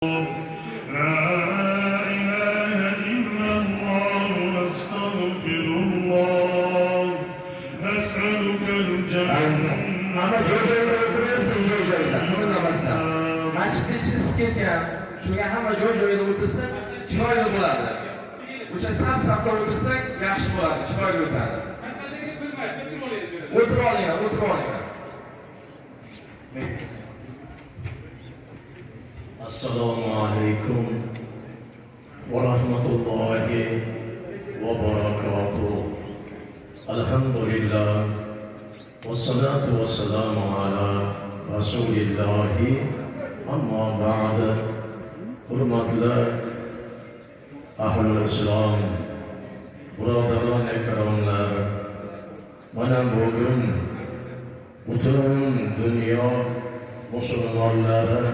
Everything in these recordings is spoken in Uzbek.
لا إله إلا الله نستغفر الله نسألك الجنة. Ama joyda o'tiraversin, joyda. Shuni namasdan. Masjidga chiqib ketgan. Shunga hamma joyda o'tirsa, chiroyli bo'ladi. O'sha saf-safda o'tirsak, yaxshi bo'ladi, chiroyli o'tadi. Masalaga kulmaydi, o'tirib oling. Assalomu alaykum va rahmatullohi va barakatuh. Alhamdulillah wassalatu wassalamu ala rasulillahi amma ba'd. Hurmatli ahlul islom, birodarlar ikromlar, mana bugun butun dunyo musulmonlari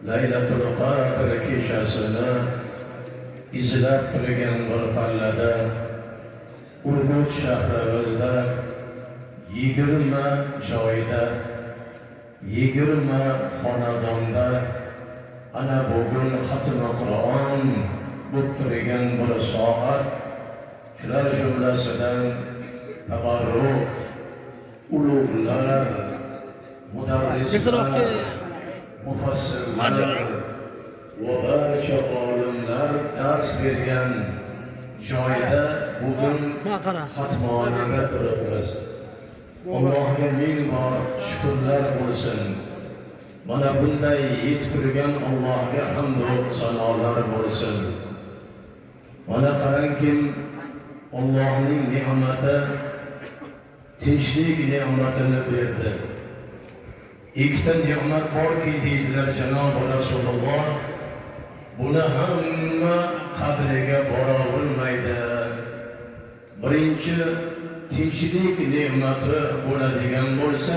Laylatul Qadr kechasini izlab turgan bir pallada Urgut shahrimizda 20 joyda 20 xonadonda ana bugun xatmi Qur'on bo'lib turgan bir soat, shular jumlasidan tabarruk ulug'lar, mudarrislar, mufassirlar va barcha olimlar dars bergan joyda bugun xatmonaga turibmiz. Allohga ming bor shukrlar bo'lsin. Mana bunday yetib turgan Allohga hamd va sanolar bo'lsin. Mana qarangki, Allohning ne'mati tinchlik ne'matini berdi. Ikkita ne'mat borki deydilar Janob Rasululloh, buni hamma qadriga bora olmaydi. Birinchi tinchlik ne'mati bo'ladigan bo'lsa,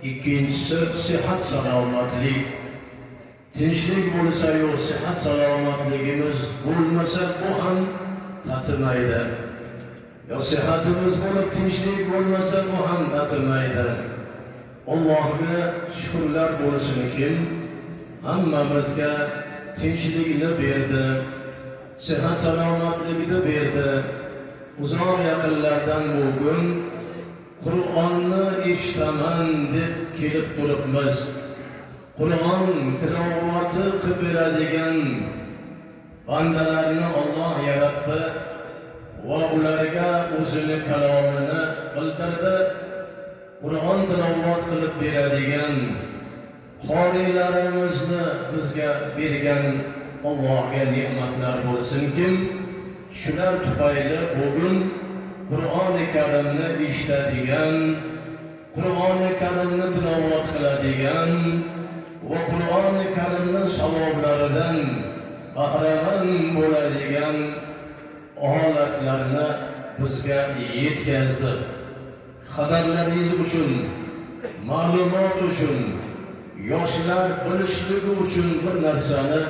ikkinchisi sihat salomatlik. Tinchlik bo'lsa-yu sihat salomatligimiz bo'lmasa, bu ham tatimaydi. Yo sihatimiz bo'lib tinchlik bo'lmasa, bu ham tatimaydi. Allohga shukrlar bo'lsinki, hammamizga tinchlikni berdi, sihat salomatligini berdi. Uzoq yaqinlardan bugun Qur'onni eshitaman deb kelib turibmiz. Qur'on tilovati qilib beradigan bandalarni Alloh yaratdi va ularga o'zini kalomini bildirdi. Qur'on tilovat qilib beradigan qorilarimizni bizga bergan Allohga ne'matlar bo'lsinki, shular tufayli bugun Qur'oni Karimni eshitadigan, Qur'oni Karimni tilovat qiladigan va Qur'oni Karimning savoblaridan bahramand bo'ladigan holatlarni bizga yetkazdi. Xabarlaringiz uchun, ma'lumot uchun, yoshlar bilishligi uchun bir narsani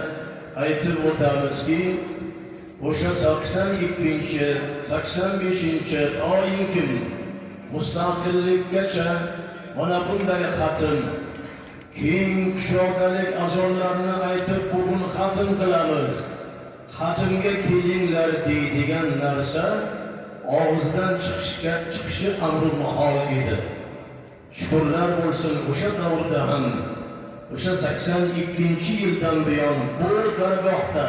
aytib o'tamizki, o'sha 82-85-oyimkin mustaqillikkacha mana bunday xatm, keng kushodalik azonlarni aytib bugun xatm qilamiz. Xatmga kelinglar deydigan narsa og'izdan chiqishi amri mahol edi. Shukrlar bo'lsin, o'sha davrda ham, o'sha 82-yildan buyon bu dargohda,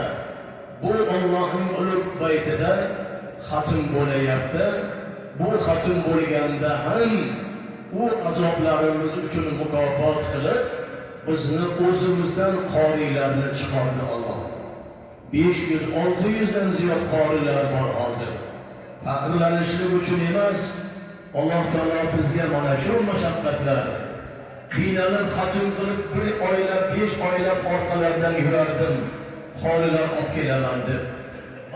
bu Allohning ulug' baytida xatm bo'layapti. Bu xatm bo'lganda ham u azoblarimiz uchun mukofot qilib, bizni o'zimizdan qorilarni chiqardi Alloh. 500-600 dan ziyod qorilar bor hozir. Faxrlanishlik uchun emas, Alloh taolo bizga mana shu mashaqqatlar, qiynalib xatm qilib 1 oylab, 5 oylab orqalardan yurardim, qorilar olib kelaman deb.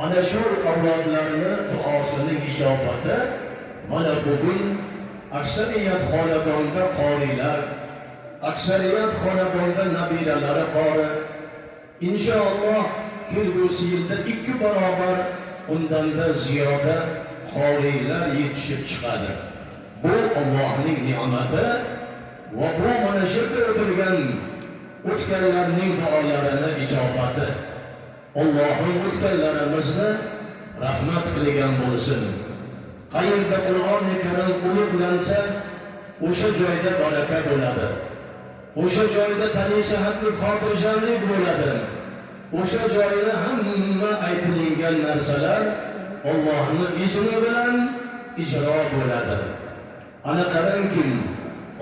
Ana shu avlodlarni duosining ijobati mana bugun aksariyat xonadonda qorilar, aksariyat xonadonda nabiralari qori. Inshaalloh kelgusi yilda 2 barobar undan da ziyoda qorilar yetishib chiqadi. Bu Allohning ne'mati va bu mana shu yerda o'tirgan o'tganlarning duolarini ijobati. Allohim o'tganlarimizni rahmat qilgan bo'lsin. Qayerda Qur'oni Karim ulug'lansa, o'sha joyda baraka bo'ladi. O'sha joyda tanisihatli xotirjamlik bo'ladi. O'sha joyda hamma aytilgan narsalar Allohning izni bilan ijro bo'ladi. Ana qarangki,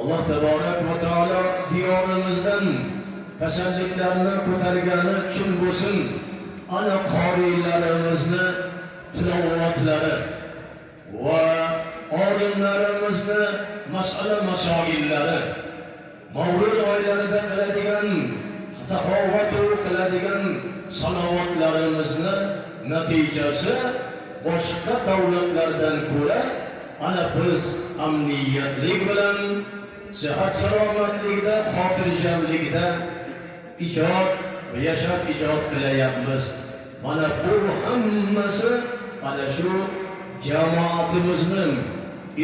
Alloh taborak va taolo diyorimizdan kasalliklarni ko'targani uchun bo'lsin, ana qorilarimizni tilovatlari va olimlarimizni masala masoillari, mavlud oylarida qiladigan saxovatu qiladigan salovatlarimizni natijasi boshqa davlatlardan ko'ra ana biz amniyatlik bilan sihat salomatlikda, xotirjamlikda ijod va yashab ijod qilayapmiz. Mana bu hammasi ana shu jamoatimizning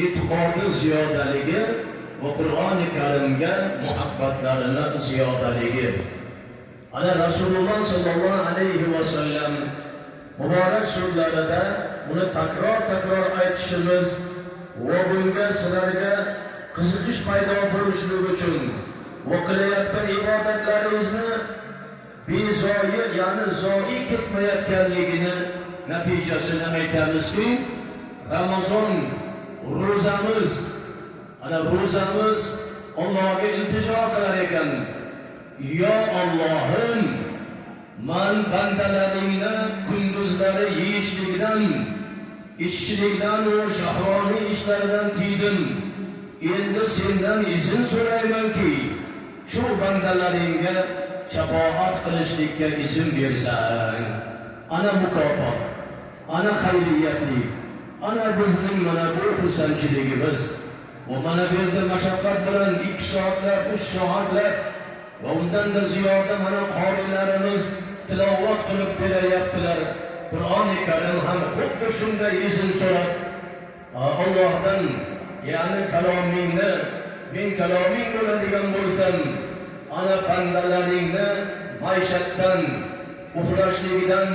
e'tiqodi ziyodaligi va Qur'oni Karimga muhabbatlarini ziyodaligi. Ana Rasululloh sallallohu alayhi va sallam muborak so'zlarida buni takror aytishimiz va bunga sizlarga qiziqish paydo bo'lishligi uchun va qilayotgan ibodatlaringizni bezoyi, ya'ni zoyi ketmayotganligini natijasini aytamizki, Ramazon ro'zamiz, ana ro'zamiz Allohga iltijo qilar ekan. Ya Allohim, men bandalaringni kunduzlari yeyishlikdan, ichishlikdan va shahroniy ishlardan tiydim. Endi sendan izn so'raymanki, shu bandalaringga shafaat qilishlikka izn bersang. Ana mukofot, ana xayriyatlik, ana bizning mana bu xursandchiligimiz. Va mana bu yerda mashaqqat bilan 2 soatlar, 3 soatlar va undan da ziyoda mana qorilarimiz tilovat qilib berayaptilar. Qur'oni Karim ham xuddi shunday izn so'rab Allohdan, ya'ni kalomingni, men kaloming bo'ladigan bo'lsam, ana bandalaringni maishatdan, uxlashlikdan,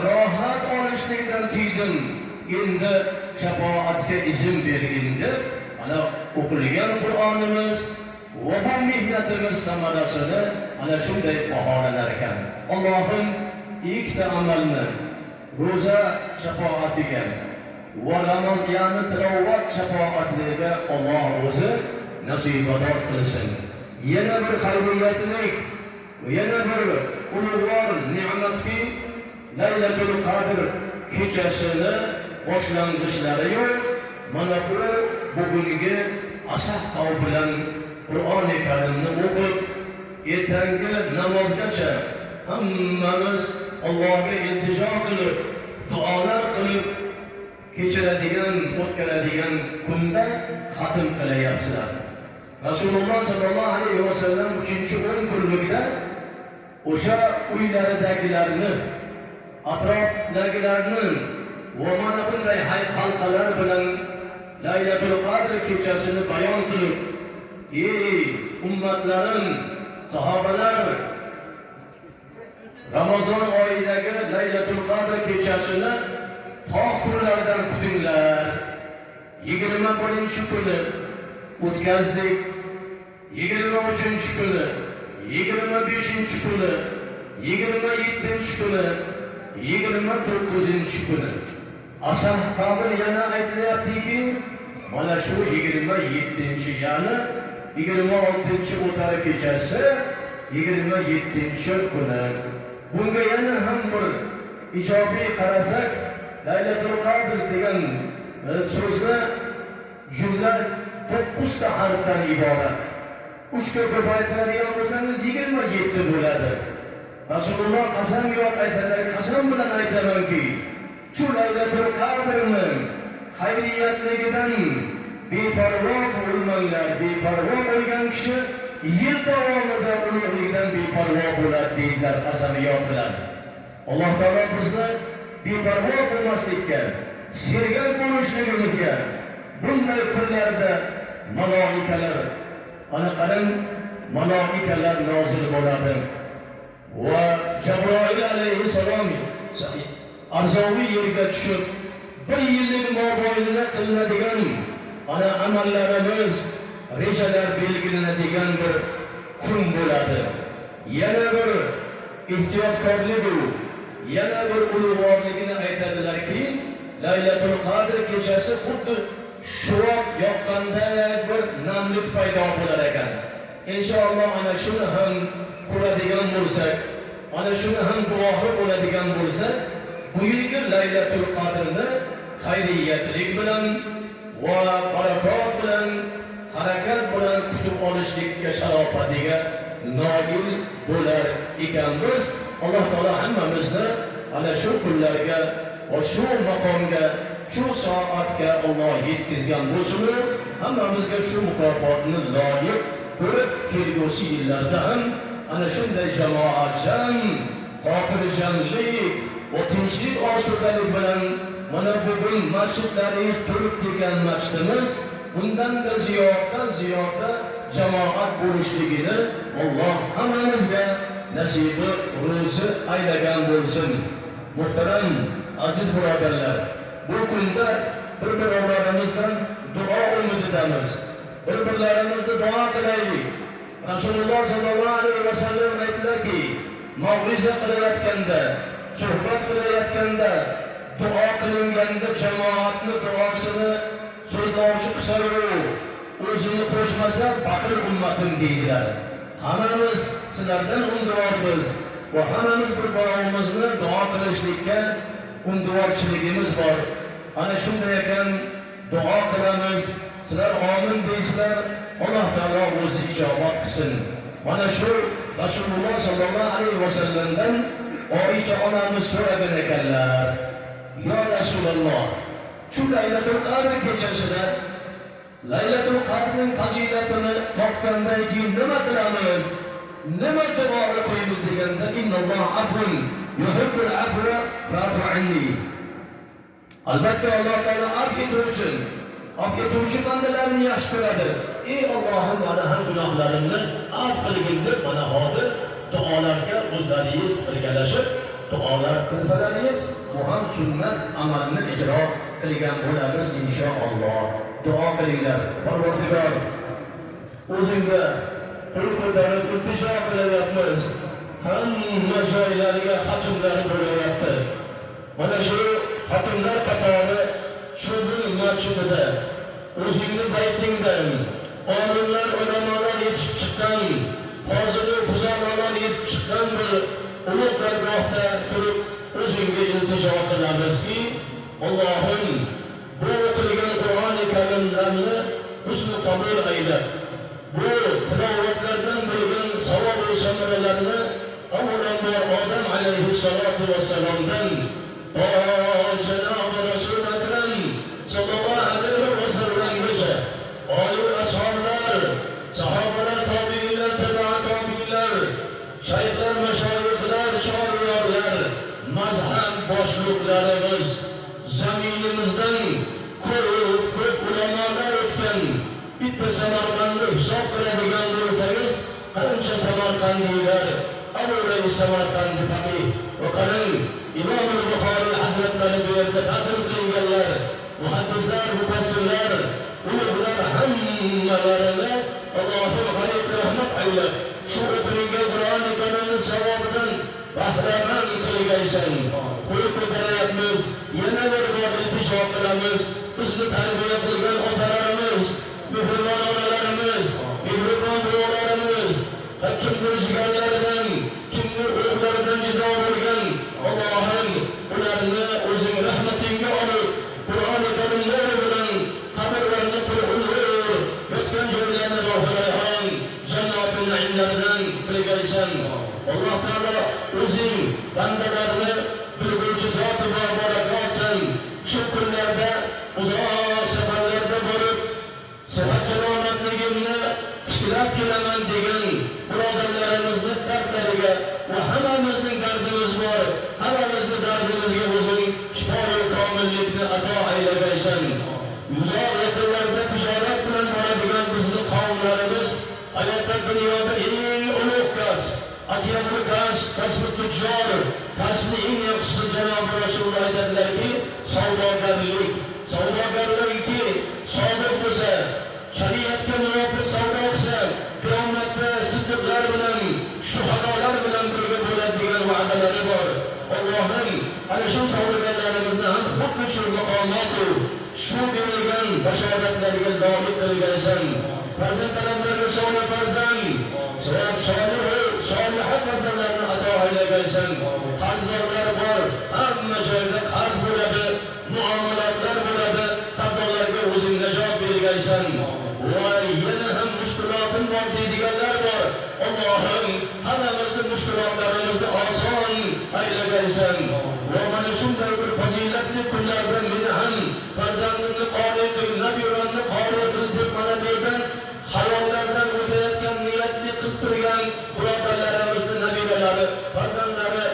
rohat olishlikdan tiydim. Endi shafoatga izn bergin deb ana o'qilgan Qur'onimiz va bu mehnatimiz samarasini ana shunday baholar ekan. Allohim ikkita amalni ro'za shafoatiga va Ramazon tilovat shafoatiga Alloh o'zi nasibador qilsin. Yana bir xayriyatlik va yana bir ulug'vor ne'matki, Laylatul Qadr kechasini boshlangishlari yo'q. Mana bu bugungi asah qav bilan Qur'oni Karimni o'qib, ertangi namozgacha hammamiz Allohga iltijo qilib, duolar qilib, kechiradigan, o'tkazadigan kunda xatm qilayapsizlar. Rasululloh sallallohu alayhi va sallam 3-10 kunlikda o'sha uylaridagilarni, atrofdagilarni va mana bunday halqalar bilan Laylatul Qadr kechasini bayon qilib, ey ummatlarim, sahobalar, Ramazon oyidagi Laylatul Qadr kechasini tog' kunlardan kutinglar. 21-kuni o'tkazdik, 23-kuni, 25-kuni, 27-kuni, 29-kuni. Asah qabr yana aytilyaptiki, mana shu 27-chi, ya'ni 26-chi o'tar kechasi 27-chi kuni. Bunga yana ham bir ijobiy qarasak, Laylatul Qadr degan so'zni jumla 9 ta harfdan iborat. 3 ga ko'paytiradigan bo'lsangiz 27 bo'ladi. Rasululloh qasamyod aytadilar, qasam bilan aytamanki, shu Laylatul Qadrni xayriyatligidan beparvo bo'lmanglar. Beparvo bo'lgan kishi yil davomida ulug'likdan beparvo bo'ladi deydilar qasamyod bilan. Alloh taolo bizni beparvo bo'lmaslikka, sergal bo'lishligimizga bunday kunlarda malaikalar ana qarang, malaikalar nozil bo'ladi. Va Jabroil alayhissalom arzoviy yerga tushib, bir yillik mobaynida qilinadigan ana amallarimiz, rejalar belgilanadigan bir kun bo'ladi. Yana bir ehtiyotkorlik, yana bir ulug'vorligini aytadilarki, Laylatul Qadr kechasi xuddi shuvoq yoqqanda bir namlik paydo bo'lar ekan. Inshaalloh ana shuni ham ko'radigan bo'lsak, ana shuni ham guvohi bo'ladigan bo'lsak, bu yilgi Laylatul Qadrni xayriyatlik bilan va barakot bilan, harakat bilan kutib olishlikka sharofatiga noil bo'lar ekanmiz. Alloh taolo hammamizni ana shu kunlarga va shu maqomga, shu soatga Alloh yetkazgan bo'lsin. Hammamizga shu mukofotni loyiq ko'rib, kelgusi yillarda ham ana shunday jamoatchan, xotirjamlik va tinchlik osudalik bilan mana bugun masjidlaringiz to'lib kelgan masjidimiz bundan da ziyoda jamoat bo'lishligini Alloh hammamizga nasibi ro'zi aylagan bo'lsin. Muhtaram aziz birodarlar, bu kunda bir-birlarimizdan duo umididamiz. Bir-birlarimizni duo qilaylik. Rasululloh sallallohu alayhi vasallam aytdilarki, mav'iza qilayotganda, suhbat qilayotganda, duo qilinganda jamoatni duosini so'zlovchi qilsa-yu, o'zini qo'shmasa faqir ummatim deydilar. Hammamiz sizlardan umidvormiz va hammamiz bir-birimizni duo qilishlikka umidvorchiligimiz bor. Ana shunday ekan duo qilamiz. Sizlar omin deysizlar, Alloh taolo o'zi ijobat qilsin. Mana shu Rasululloh sallallohu alayhi vasallamdan Oysha onamiz so'ragan ekanlar: "Ya Rasululloh, shu Laylatul Qadr kechasida Laylatul Qadrning fazilatini topgandan keyin nima qilamiz? Nima duo o'qiymiz?" deganda, "Innalloh afun yuhibbul afwa fa'fu anni." Albatta Alloh taolo afv etuvchi bandalarni yaxshi ko'radi. Ey Allohim, mana ham gunohlarimni afv qilgin deb mana hozir duolarga o'zlaringiz birgalashib duolar qilsalaringiz, bu ham sunnat amalni ijro qilgan bo'lamiz inshaalloh. Duo qilinglar. Parvardigor, o'zingga qo'l ko'tarib iltijo qilyapmiz. Hamma joylariga xatmlar bo'layapti. Mana shu xatmlar qatori shu bir masjidida o'zingni baytingdan olimlar, ulamolar yetib chiqqan, hozirgi buzoqlar yetib chiqqan bir ulug' dargohda turib o'zingga iltijo qilamizki, Allohim, bu o'qilgan Qur'oni karimlarni husn qabul ayla. Bu tilovatlardan bo'lgan savob va samaralarni avvalambor Odam alayhissalatu vassalomdan Janob Rasul akram sallallohu alayhi vasallamgacha oliy ashoblar, sahobalar, tobiinlar, tabi'inlar, shayxlar, mashoyixlar, chorvayorlar, mazhab boshliqlarimiz, zaminimizdan ko'p ulamolar o'tgan. Bitta Samarqandni hisob qiladigan bo'lsangiz, qancha samarqandiylar, avvalgi Samarqand faqih va qarang, Imom al-Buxoriy hazratlari bu yerda taqdim qilinganlar, muhaddislar, mufassirlar, ulug'lar hammalarini Allohim g'ayb rahmat aylab, shu o'qilingan Qur'oni karimning savobidan bahramand qilgaysan. Qo'l ko'taryapmiz, yana bir bor iltijo qilamiz. Bizni tarbiya qilgan otalarimiz, mehribon onalarimiz, mehribon buvilarimiz, kimdir jigarlaridan, kimdir o'g'laridan jizo bo'lgan, Allohim ularni o'zing rahmatingga olib, Qur'oni karimlari bilan qabrlarini qur'ulur, yotgan joylarini rohirayhon, jannatul naimlardan qilgaysan. Alloh taolo o'zing bandalarni bilguvchi zoti va barakotsan. Shu kunlarda uzoq safarlarda bo'lib, sihat salomatligimni tiklab kelaman degan birodarlarimizni dardlariga va hammamizning dardimiz bor. Hammamizni dardimizga o'zing shifo-yu komillikni ato aylagaysan. Uzoq yaqinlarda tijorat bilan boradigan bizni qavmlarimiz hayotda dunyoda Alloh Rasululloh aytadilarki, savdogarlarki sodiq bo'lsa, shariatga muvofiq savdo qilsa, qiyomatda siddiqlar bilan, shuhadolar bilan birga bo'ladi degan va'dalari bor. Allohim ana shu savdogarlarimizni ham xuddi shu maqomatu, shu berilgan bashoratlarga loyiq qilgaysan. Farzandlarga solih farzand, solih farzandlarni ato aylagaysan. Qarzdorlar bor, hamma joyda qarz bo'ladi, muomalatlar bo'ladi, qarzdorlarga o'zing najot bergaysan. Va yana ham mushkulotim bor deydiganlar bor. Allohim hammamizni mushkulotlarimizni oson aylagaysan. Va mana shunday bir fazilatli kunlardan meni ham farzandimni qori qil, nabiramni qori qil deb mana bu yerdan hayollardan o'tayotgan niyatli qilib turgan birodarlarimizni nabiralari, farzandlari,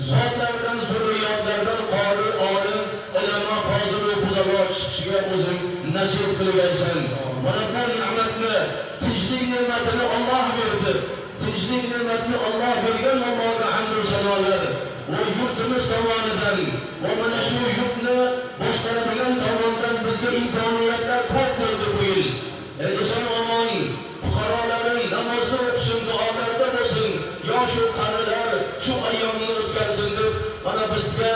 zotlardan, zurriyotlardan qori, olim, ulamo, fozil va buzaro chiqishiga o'zing nasib qilgaysan. Mana bu ne'matni, tinchlik ne'matini Alloh berdi. Tinchlik ne'matini Alloh bergan Allohga hamd va sanolar. Va yurtimiz tomonidan va mana shu yurtni boshqaradigan tomonidan bizga imkoniyatlar ko'p bo'ldi bu yil. Eson omon fuqarolaring namozni o'qisin, duolarda bo'lsin, yosh va qarilar shu ayyomni o'tkazsin deb mana bizga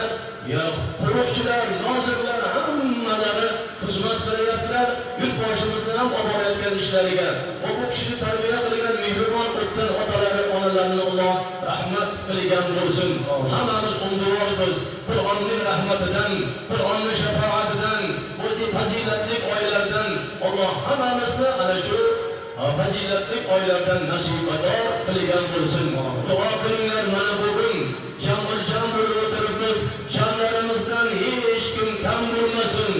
qo'riqchilar, nozirlar hammalari xizmat qilyaptilar. Yurtboshimizdan ham olib borayotgan ishlariga va bu kishini tarbiya qilgan mehribon o'tgan otalari, onalarini Alloh rahmat qilgan bo'lsin. Hammamiz umidvormiz Qur'onning rahmatidan, Qur'onning shafoatidan, o'zi fazilatli oilalardan Alloh hammamizni ana shu fazilatli oilalardan nasibador qilgan bo'lsin. Duo qilinglar, mana bugun jam bo'lib o'tiribmiz. Jonlarimizdan hech kim kam bo'lmasin.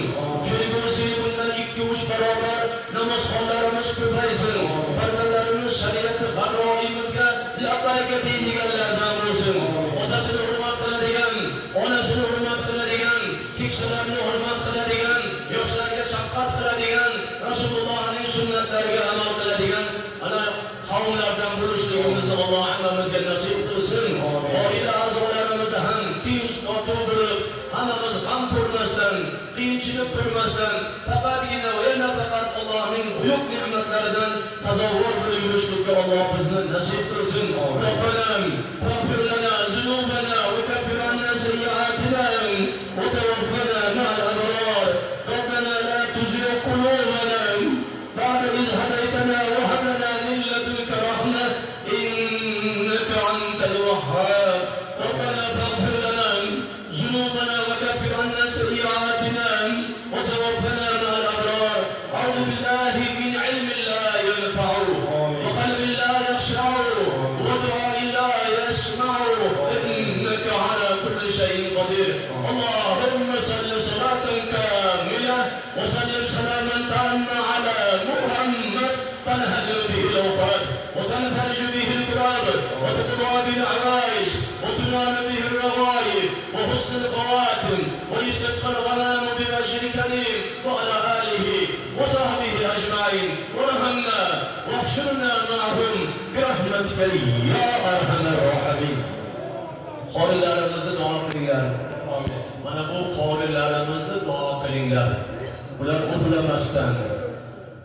Kelgusi bundan 2-3 barobar namozxonlarimiz ko'paysin. Farzandlarimiz shariatni qarroyimizga labbayka deydiganlardan bo'lsin. Otasini hurmat qiladigan, onasini hurmat qiladigan, keksalarni hurmat qiladigan, yoshlarga shafqat qiladigan, Rasulullohning sunnatlariga amal qiladigan ana qavmlardan bo'lishligimizni Alloh hammamizga nasib qilsin. Oila a'zolarimizni ham tinch, totuv bo'lib, hammamiz g'am ko'rmasdan, qiyinchilik ko'rmasdan, faqatgina va nafaqat Allohning buyuk ne'matlaridan tasavvur qilib yurishlikka Alloh bizni nasib qilsin. Robbanam faghfir lana zunubana va kaffir anna sayyi'atina va tawaffana ma'al abrar. Robbana la tuzigh qulubana ba'da idh hadaytana wa hab lana min ladunka rahmah innaka antal wahhab. Robbana faghfir lana zunubana wa kaffir anna sayyi'atina wa tawaffana ma'al abrar. A'udhu billahi min 'ilmin la yanfa'u wa qalbin la yakhsha'u wa du'a'in la yasma'u innaka 'ala kulli shay'in qadir. Allahumma salli salatan kamila wa sallim salaman tamma 'ala Muhammad tanhadu bihi al-awqat wa tanfariju bihi al-kurab wa tuqda bihi al-'awaish wa tunal bihi al-rawaib wa husn al-khawatim wa yustasqa al-ghanam bi wajhi karim wa ala alihi wa sahbihi ajma'in wa rahamna wa ahshurna ma'ahum bi rahmatika ya arhamar rahimin. Qorilarimizni duo qilinglar. Mana bu qorilarimizni duo qilinglar. Ular uxlamasdan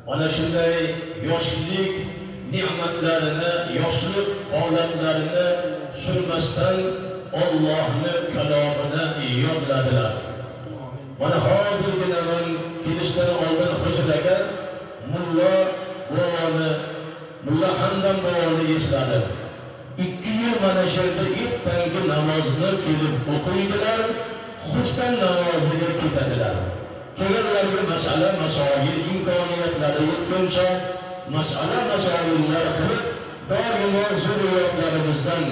mana shunday yoshlik ne'matlarini, yoshlik holatlarini surmasdan Allohning kalomini yodladilar. Mana hozirgina men kelishdan oldin hujraga mulla Hamdam bovoni esladim. 2 yil mana shu yerda ertangi namozni kelib o'qiydilar, xuftan namoziga ketadilar. Kelganlarga masala, masoil, imkoniyatlari yetguncha masala-masoillar qilib, doimo zurriyotlarimizdan,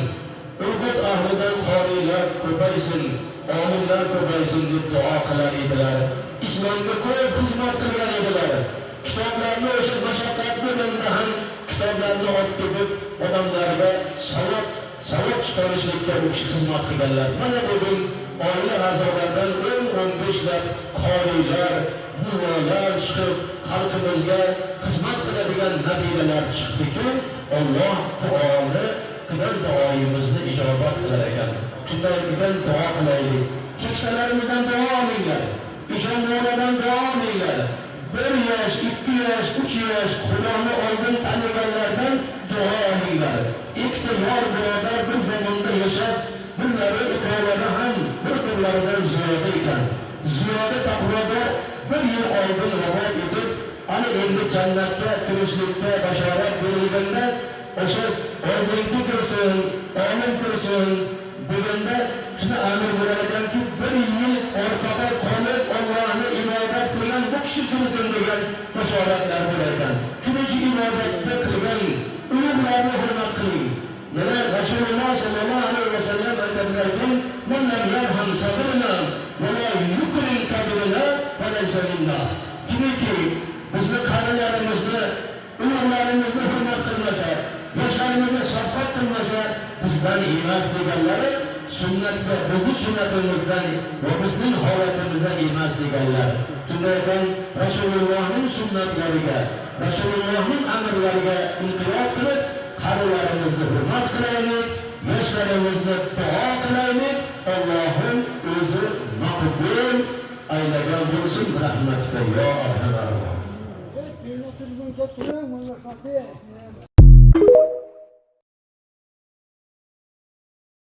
urgut ahlidan qorilar ko'paysin, olimlar ko'paysin deb duo qilar edilar. Islomga ko'p xizmat qilgan edilar. Kitoblarni o'sha mashaqqatli bilan ham kitoblarni olib kelib, odamlarga savod chiqarishlikka xizmat qilganlar. Mana bugun oila a'zolaridan 10-15 qorilar, mullalar chiqib, xalqimizga xizmat qiladigan nabiylar chiqdiki, Alloh taolo qilgan duoyimizni ijobat qilar ekan. Shunday qilgan duo qilaylik. Kessalarimizdan duo olinglar. Ishonmalardan duo olinglar. 1 yosh, 2 yosh, 3 yosh Xudoni oldin taniganlardan duo olinglar. Ikkita yor birodar bir zamonda yashab, birlari ikkovlari ham bir-birlaridan ziyoda ekan. Ziyoda taqvoda 1 yil oldin vafot etib, ana endi jannatga kirishlikka bashorat berilganda, o'sha oldingi kirsin, olim kirsin deganda shuni amr bo'lar ekanki, 1 yil orqada qolib Allohni ibodat qilgan bu kishi kirsin degan bashoratlar bo'lar ekan. Shuning uchun ibodatda qilgan ulug'larni hurmat qiling. Yana Rasululloh sallallohu alayhi vasallam aytadilarki, "Man lam yarham sabrina va la yukrim kabirina falaysa minna." Kimiki bizni qarilarimizni, ulug'larimizni hurmat qilmasa, yoshlarimizni shafqat qilmasa, bizdan emas deganlari sunnatga, bizni sunnatimizdan va bizning holatimizdan emas deganlar. Shundan Rasulullohning sunnatlariga, Rasulullohning amrlariga inqiyob qilib, qarilarimizni hurmat qilaylik, yoshlarimizni duo qilaylik. Allohim o'zi maqbul aylagan bo'lsin, rahmatika yo arhamar.